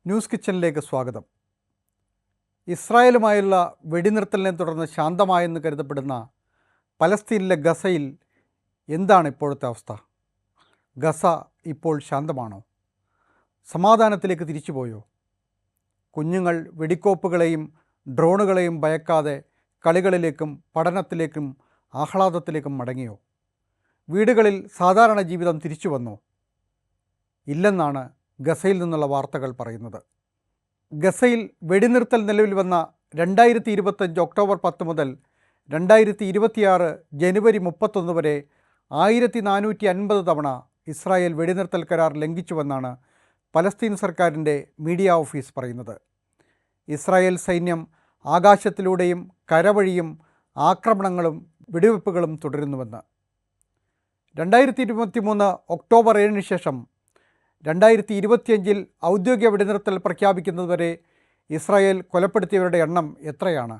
News കിച്ചണിലേക്ക് സ്വാഗതം. ഇസ്രായേലുമായുള്ള വെടിനിർത്തലിനെ തുടർന്ന് ശാന്തമായെന്ന് കരുതപ്പെടുന്ന പലസ്തീനിലെ ഗസയിൽ എന്താണ് ഇപ്പോഴത്തെ അവസ്ഥ? ഗസ ഇപ്പോൾ ശാന്തമാണോ? സമാധാനത്തിലേക്ക് തിരിച്ചുപോയോ? കുഞ്ഞുങ്ങൾ വെടിക്കോപ്പുകളെയും ഡ്രോണുകളെയും ഭയക്കാതെ കളികളിലേക്കും പഠനത്തിലേക്കും ആഹ്ലാദത്തിലേക്കും മടങ്ങിയോ? വീടുകളിൽ സാധാരണ ജീവിതം തിരിച്ചു വന്നോ? ഇല്ലെന്നാണ് ഗസയിൽ നിന്നുള്ള വാർത്തകൾ പറയുന്നത്. ഗസയിൽ വെടിനിർത്തൽ നിലവിൽ വന്ന 2025 ഒക്ടോബർ 10 മുതൽ 2026 ജനുവരി 31 വരെ 1450 തവണ ഇസ്രായേൽ വെടിനിർത്തൽ കരാർ ലംഘിച്ചുവെന്നാണ് പലസ്തീൻ സർക്കാരിൻ്റെ മീഡിയ ഓഫീസ് പറയുന്നത്. ഇസ്രായേൽ സൈന്യം ആകാശത്തിലൂടെയും കരവഴിയും ആക്രമണങ്ങളും വെടിവെപ്പുകളും തുടരുന്നുവെന്ന്. 2023 ഒക്ടോബർ 7 ശേഷം 2025 ഔദ്യോഗിക വെടിനിർത്തൽ പ്രഖ്യാപിക്കുന്നതുവരെ ഇസ്രായേൽ കൊലപ്പെടുത്തിയവരുടെ എണ്ണം എത്രയാണ്?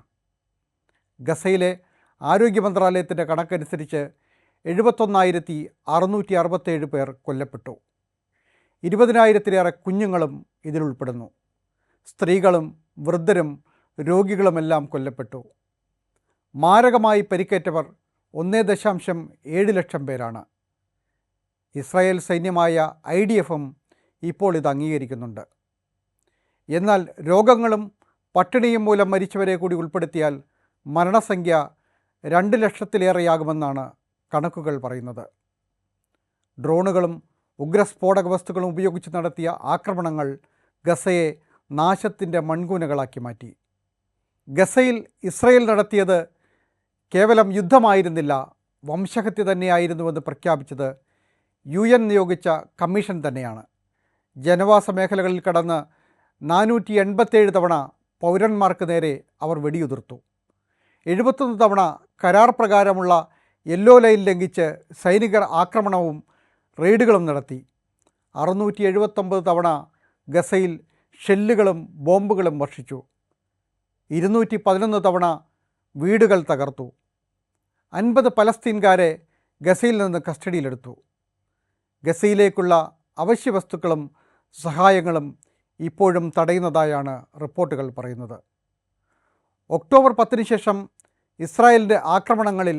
ഗസയിലെ ആരോഗ്യ മന്ത്രാലയത്തിൻ്റെ കണക്കനുസരിച്ച് 71,667 പേർ കൊല്ലപ്പെട്ടു. 20,000-ലേറെ കുഞ്ഞുങ്ങളും ഇതിലുൾപ്പെടുന്നു. സ്ത്രീകളും വൃദ്ധരും രോഗികളുമെല്ലാം കൊല്ലപ്പെട്ടു. മാരകമായി പരിക്കേറ്റവർ 1.7 ലക്ഷം പേരാണ്. ഇസ്രായേൽ സൈന്യമായ IDF-ഉം ഇപ്പോൾ ഇത് അംഗീകരിക്കുന്നുണ്ട്. എന്നാൽ രോഗങ്ങളും പട്ടിണിയും മൂലം മരിച്ചവരെ കൂടി ഉൾപ്പെടുത്തിയാൽ മരണസംഖ്യ 2 ലക്ഷത്തിലേറെയാകുമെന്നാണ് കണക്കുകൾ പറയുന്നത്. ഡ്രോണുകളും ഉഗ്രസ്ഫോടക വസ്തുക്കളും ഉപയോഗിച്ച് നടത്തിയ ആക്രമണങ്ങൾ ഗസയെ നാശത്തിൻ്റെ മൺകൂനകളാക്കി മാറ്റി. ഗസയിൽ ഇസ്രായേൽ നടത്തിയത് കേവലം യുദ്ധമായിരുന്നില്ല, വംശഹത്യ തന്നെയായിരുന്നുവെന്ന് പ്രഖ്യാപിച്ചത് UN നിയോഗിച്ച കമ്മീഷൻ തന്നെയാണ്. ജനവാസ മേഖലകളിൽ കടന്ന് 487 തവണ പൗരന്മാർക്ക് നേരെ അവർ വെടിയുതിർത്തു. 71 തവണ കരാർ പ്രകാരമുള്ള യെല്ലോ ലൈൻ ലംഘിച്ച് സൈനികർ ആക്രമണവും റെയ്ഡുകളും നടത്തി. 679 തവണ ഗസയിൽ ഷെല്ലുകളും ബോംബുകളും വർഷിച്ചു. 211 തവണ വീടുകൾ തകർത്തു. 50 പലസ്തീൻകാരെ ഗസയിൽ നിന്ന് കസ്റ്റഡിയിലെടുത്തു. ഗസയിലേക്കുള്ള അവശ്യ വസ്തുക്കളും സഹായങ്ങളും ഇപ്പോഴും തടയുന്നതായാണ് റിപ്പോർട്ടുകൾ പറയുന്നത്. ഒക്ടോബർ 10 ശേഷം ഇസ്രായേലിൻ്റെ ആക്രമണങ്ങളിൽ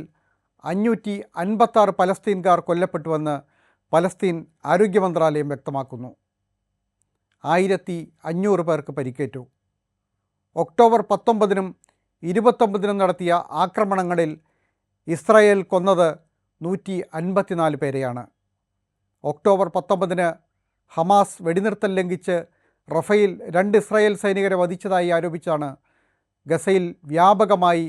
556 പലസ്തീൻകാർ കൊല്ലപ്പെട്ടുവെന്ന് പലസ്തീൻ ആരോഗ്യ മന്ത്രാലയം വ്യക്തമാക്കുന്നു. 1500 പേർക്ക് പരിക്കേറ്റു. ഒക്ടോബർ 19-നും 29-നും നടത്തിയ ആക്രമണങ്ങളിൽ ഇസ്രായേൽ കൊന്നത് 154 പേരെയാണ്. ഒക്ടോബർ 19-ന് ഹമാസ് വെടിനിർത്തൽ ലംഘിച്ച് റഫയിൽ 2 ഇസ്രായേൽ സൈനികരെ വധിച്ചതായി ആരോപിച്ചാണ് ഗസയിൽ വ്യാപകമായി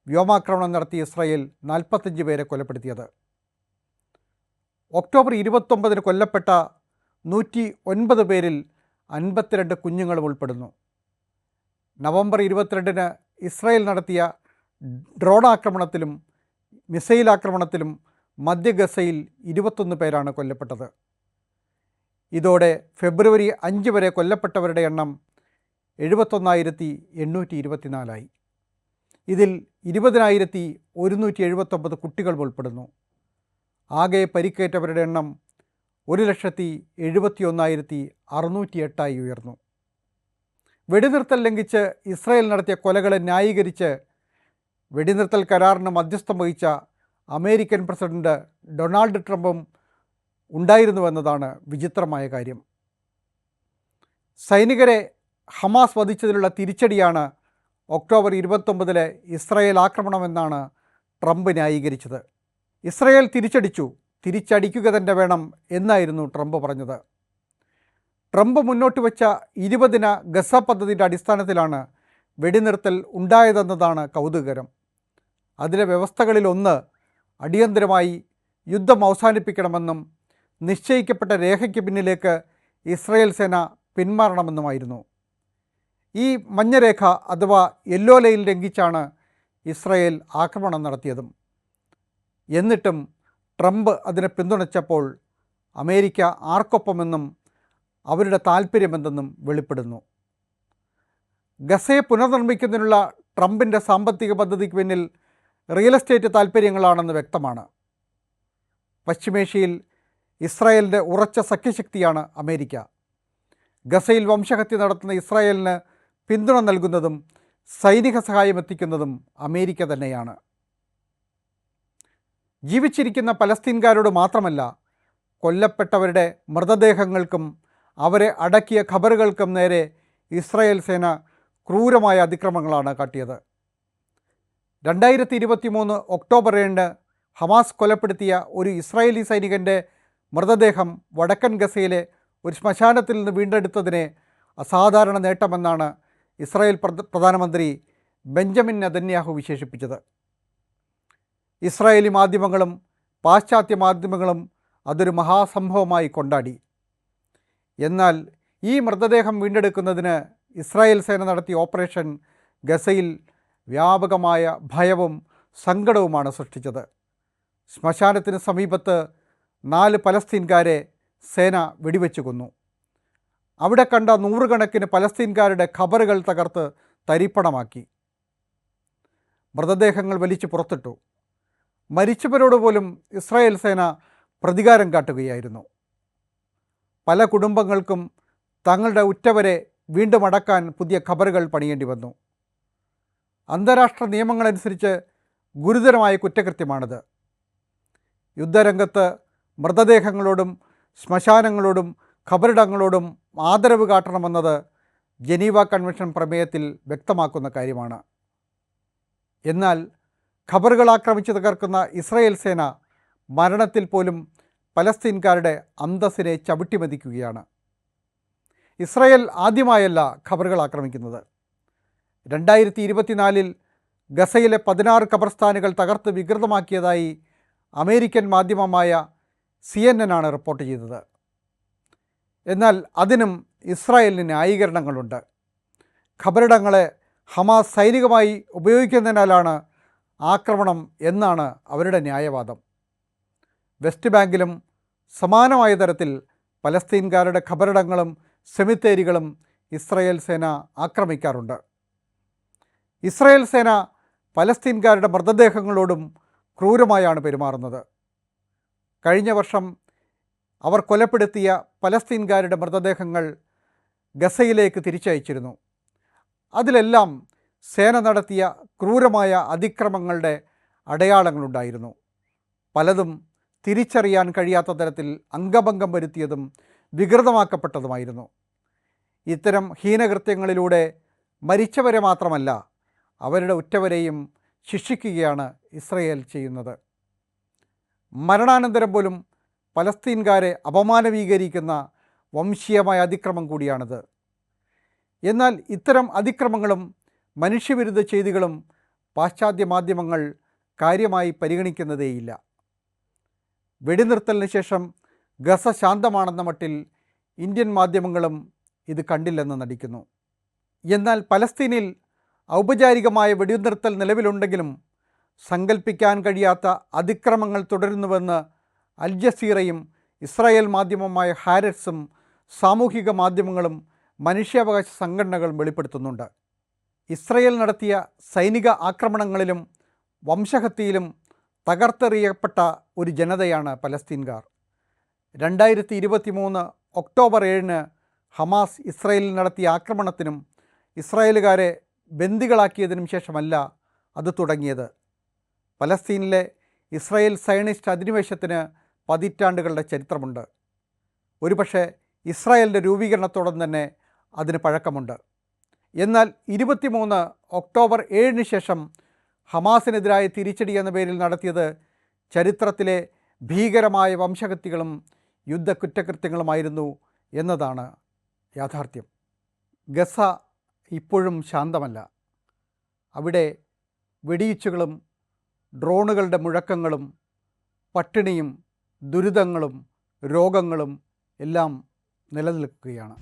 വ്യോമാക്രമണം നടത്തിയ ഇസ്രായേൽ 45 പേരെ കൊലപ്പെടുത്തിയത്. ഒക്ടോബർ 29-ന് കൊല്ലപ്പെട്ട 109 പേരിൽ 52 കുഞ്ഞുങ്ങളും ഉൾപ്പെടുന്നു. നവംബർ 22-ന് ഇസ്രായേൽ നടത്തിയ ഡ്രോൺ ആക്രമണത്തിലും മിസൈൽ ആക്രമണത്തിലും മധ്യ ഗസയിൽ 21 പേരാണ് കൊല്ലപ്പെട്ടത്. ഇതോടെ ഫെബ്രുവരി 5 വരെ കൊല്ലപ്പെട്ടവരുടെ എണ്ണം 71,824 ഇതിൽ 20,179 കുട്ടികൾ ഉൾപ്പെടുന്നു. ആകെ പരിക്കേറ്റവരുടെ എണ്ണം 1,71,608 ഉയർന്നു. വെടിനിർത്തൽ ലംഘിച്ച് ഇസ്രായേൽ നടത്തിയ കൊലകളെ ന്യായീകരിച്ച് വെടിനിർത്തൽ കരാറിന് മധ്യസ്ഥം വഹിച്ച അമേരിക്കൻ പ്രസിഡന്റ് ഡൊണാൾഡ് ട്രംപും ഉണ്ടായിരുന്നുവെന്നതാണ് വിചിത്രമായ കാര്യം. സൈനികരെ ഹമാസ് വധിച്ചതിലുള്ള തിരിച്ചടിയാണ് ഒക്ടോബർ 29-ലെ ഇസ്രായേൽ ആക്രമണമെന്നാണ് ട്രംപ് ന്യായീകരിച്ചത്. ഇസ്രായേൽ തിരിച്ചടിക്കുക തന്നെ വേണം എന്നായിരുന്നു ട്രംപ് പറഞ്ഞത്. ട്രംപ് മുന്നോട്ട് വെച്ച 20 ദിന ഗസ പദ്ധതിയുടെ അടിസ്ഥാനത്തിലാണ് വെടിനിർത്തൽ ഉണ്ടായതെന്നതാണ് കൗതുകകരം. അതിലെ വ്യവസ്ഥകളിലൊന്ന് അടിയന്തരമായി യുദ്ധം അവസാനിപ്പിക്കണമെന്നും നിശ്ചയിക്കപ്പെട്ട രേഖയ്ക്ക് പിന്നിലേക്ക് ഇസ്രായേൽ സേന പിന്മാറണമെന്നുമായിരുന്നു. ഈ മഞ്ഞരേഖ അഥവാ യെല്ലോ ലൈൻ ലംഘിച്ചാണ് ഇസ്രായേൽ ആക്രമണം നടത്തിയതും. എന്നിട്ടും ട്രംപ് അതിനെ പിന്തുണച്ചപ്പോൾ അമേരിക്ക ആർക്കൊപ്പമെന്നും അവരുടെ താൽപ്പര്യമെന്തെന്നും വെളിപ്പെടുന്നു. ഗസയെ പുനർനിർമ്മിക്കുന്നതിനുള്ള ട്രംപിൻ്റെ സാമ്പത്തിക പദ്ധതിക്ക് പിന്നിൽ റിയൽ എസ്റ്റേറ്റ് താൽപ്പര്യങ്ങളാണെന്ന് വ്യക്തമാണ്. പശ്ചിമേഷ്യയിൽ ഇസ്രായേലിൻ്റെ ഉറച്ച സഖ്യശക്തിയാണ് അമേരിക്ക. ഗസയിൽ വംശഹത്യ നടത്തുന്ന ഇസ്രായേലിന് പിന്തുണ നൽകുന്നതും സൈനിക സഹായം എത്തിക്കുന്നതും അമേരിക്ക തന്നെയാണ്. ജീവിച്ചിരിക്കുന്ന പലസ്തീൻകാരോട് മാത്രമല്ല, കൊല്ലപ്പെട്ടവരുടെ മൃതദേഹങ്ങൾക്കും അവരെ അടക്കിയ ഖബറുകൾക്കും നേരെ ഇസ്രായേൽ സേന ക്രൂരമായ അതിക്രമങ്ങളാണ് കാട്ടിയത്. 2023 ഒക്ടോബർ 7 ഹമാസ് കൊലപ്പെടുത്തിയ ഒരു ഇസ്രായേലി സൈനികൻ്റെ മൃതദേഹം വടക്കൻ ഗസയിലെ ഒരു ശ്മശാനത്തിൽ നിന്ന് വീണ്ടെടുത്തതിനെ അസാധാരണ നേട്ടമെന്നാണ് ഇസ്രായേൽ പ്രധാനമന്ത്രി ബെഞ്ചമിൻ നെതന്യാഹു വിശേഷിപ്പിച്ചത്. ഇസ്രായേലി മാധ്യമങ്ങളും പാശ്ചാത്യ മാധ്യമങ്ങളും അതൊരു മഹാസംഭവമായി കൊണ്ടാടി. എന്നാൽ ഈ മൃതദേഹം വീണ്ടെടുക്കുന്നതിന് ഇസ്രായേൽ സേന നടത്തിയ ഓപ്പറേഷൻ ഗസയിൽ വ്യാപകമായ ഭയവും സങ്കടവുമാണ് സൃഷ്ടിച്ചത്. ശ്മശാനത്തിന് സമീപത്ത് 4 പലസ്തീൻകാരെ സേന വെടിവെച്ചു കൊന്നു. അവിടെ കണ്ട നൂറുകണക്കിന് പലസ്തീൻകാരുടെ ഖബറുകൾ തകർത്ത് തരിപ്പണമാക്കി. മൃതദേഹങ്ങൾ വലിച്ചു പുറത്തിട്ടു. മരിച്ചവരോട് പോലും ഇസ്രായേൽ സേന പ്രതികാരം കാട്ടുകയായിരുന്നു. പല കുടുംബങ്ങൾക്കും തങ്ങളുടെ ഉറ്റവരെ വീണ്ടും അടക്കാൻ പുതിയ ഖബറുകൾ പണിയേണ്ടി വന്നു. അന്താരാഷ്ട്ര നിയമങ്ങളനുസരിച്ച് ഗുരുതരമായ കുറ്റകൃത്യമാണിത്. യുദ്ധരംഗത്ത് മൃതദേഹങ്ങളോടും ശ്മശാനങ്ങളോടും ഖബറിടങ്ങളോടും ആദരവ് കാട്ടണമെന്നത് ജനീവ കൺവെൻഷൻ പ്രമേയത്തിൽ വ്യക്തമാക്കുന്ന കാര്യമാണ്. എന്നാൽ ഖബറുകൾ ആക്രമിച്ച് തകർക്കുന്ന ഇസ്രായേൽ സേന മരണത്തിൽ പോലും പലസ്തീൻകാരുടെ അന്തസ്സിനെ ചവിട്ടിമതിക്കുകയാണ്. ഇസ്രായേൽ ആദ്യമായല്ല ഖബറുകൾ ആക്രമിക്കുന്നത്. 2024 ഗസയിലെ 16 ഖബർസ്ഥാനുകൾ തകർത്ത് വികൃതമാക്കിയതായി അമേരിക്കൻ മാധ്യമമായ CNN ആണ് റിപ്പോർട്ട് ചെയ്തത്. എന്നാൽ അതിനും ഇസ്രായേലിന് ന്യായീകരണങ്ങളുണ്ട്. ഖബറിടങ്ങളെ ഹമാസ് സൈനികമായി ഉപയോഗിക്കുന്നതിനാലാണ് ആക്രമണം എന്നാണ് അവരുടെ ന്യായവാദം. വെസ്റ്റ് ബാങ്കിലും സമാനമായ തരത്തിൽ പലസ്തീൻകാരുടെ ഖബറിടങ്ങളും സെമിത്തേരികളും ഇസ്രായേൽ സേന ആക്രമിക്കാറുണ്ട്. ഇസ്രായേൽ സേന പലസ്തീൻകാരുടെ മൃതദേഹങ്ങളോടും ക്രൂരമായാണ് പെരുമാറുന്നത്. കഴിഞ്ഞ വർഷം അവർ കൊലപ്പെടുത്തിയ പലസ്തീൻകാരുടെ മൃതദേഹങ്ങൾ ഗസയിലേക്ക് തിരിച്ചയച്ചിരുന്നു. അതിലെല്ലാം സേന നടത്തിയ ക്രൂരമായ അതിക്രമങ്ങളുടെ അടയാളങ്ങളുണ്ടായിരുന്നു. പലതും തിരിച്ചറിയാൻ കഴിയാത്ത തരത്തിൽ അംഗഭംഗം വരുത്തിയതും വികൃതമാക്കപ്പെട്ടതുമായിരുന്നു. ഇത്തരം ഹീനകൃത്യങ്ങളിലൂടെ മരിച്ചവരെ മാത്രമല്ല, അവരുടെ ഉറ്റവരെയും ശിക്ഷിക്കുകയാണ് ഇസ്രായേൽ ചെയ്യുന്നത്. മരണാനന്തരം പോലും പലസ്തീൻകാരെ അപമാനവീകരിക്കുന്ന വംശീയമായ അതിക്രമം കൂടിയാണിത്. എന്നാൽ ഇത്തരം അതിക്രമങ്ങളും മനുഷ്യവിരുദ്ധ ചെയ്തികളും പാശ്ചാത്യ മാധ്യമങ്ങൾ കാര്യമായി പരിഗണിക്കുന്നതേയില്ല. വെടിനിർത്തലിന് ശേഷം ഗസ ശാന്തമാണെന്ന മട്ടിൽ ഇന്ത്യൻ മാധ്യമങ്ങളും ഇത് കണ്ടില്ലെന്ന് നടിക്കുന്നു. എന്നാൽ പലസ്തീനിൽ ഔപചാരികമായ വെടിനിർത്തൽ നിലവിലുണ്ടെങ്കിലും സങ്കല്പിക്കാൻ കഴിയാത്ത അതിക്രമങ്ങൾ തുടരുന്നുവെന്ന് അൽ ജസീറയും ഇസ്രായേൽ മാധ്യമമായ ഹാരറ്റ്സും സാമൂഹിക മാധ്യമങ്ങളും മനുഷ്യാവകാശ സംഘടനകളും വെളിപ്പെടുത്തുന്നുണ്ട്. ഇസ്രായേൽ നടത്തിയ സൈനിക ആക്രമണങ്ങളിലും വംശഹത്യയിലും തകർത്തെറിയപ്പെട്ട ഒരു ജനതയാണ് പലസ്തീൻകാർ. 2023 ഒക്ടോബർ 7 ഹമാസ് ഇസ്രായേലിൽ നടത്തിയ ആക്രമണത്തിനും ഇസ്രായേലുകാരെ ബന്ദികളാക്കിയതിനും ശേഷമല്ല അത് തുടങ്ങിയത്. പലസ്തീനിലെ ഇസ്രായേൽ സയണിസ്റ്റ് അധിനിവേശത്തിന് പതിറ്റാണ്ടുകളുടെ ചരിത്രമുണ്ട്. ഒരുപക്ഷെ ഇസ്രായേലിൻ്റെ രൂപീകരണത്തോടൊപ്പം തന്നെ അതിന് പഴക്കമുണ്ട്. എന്നാൽ 23 ഒക്ടോബർ 7 ശേഷം ഹമാസിനെതിരായ തിരിച്ചടി എന്ന പേരിൽ നടത്തിയത് ചരിത്രത്തിലെ ഭീകരമായ വംശഹത്യകളും യുദ്ധക്കുറ്റകൃത്യങ്ങളുമായിരുന്നു എന്നതാണ് യാഥാർത്ഥ്യം. ഗസ ഇപ്പോഴും ശാന്തമല്ല. അവിടെ വെടിയിച്ചുകളും ഡ്രോണുകളുടെ മുഴക്കങ്ങളും പട്ടിണിയും ദുരിതങ്ങളും രോഗങ്ങളും എല്ലാം നിലനിൽക്കുകയാണ്.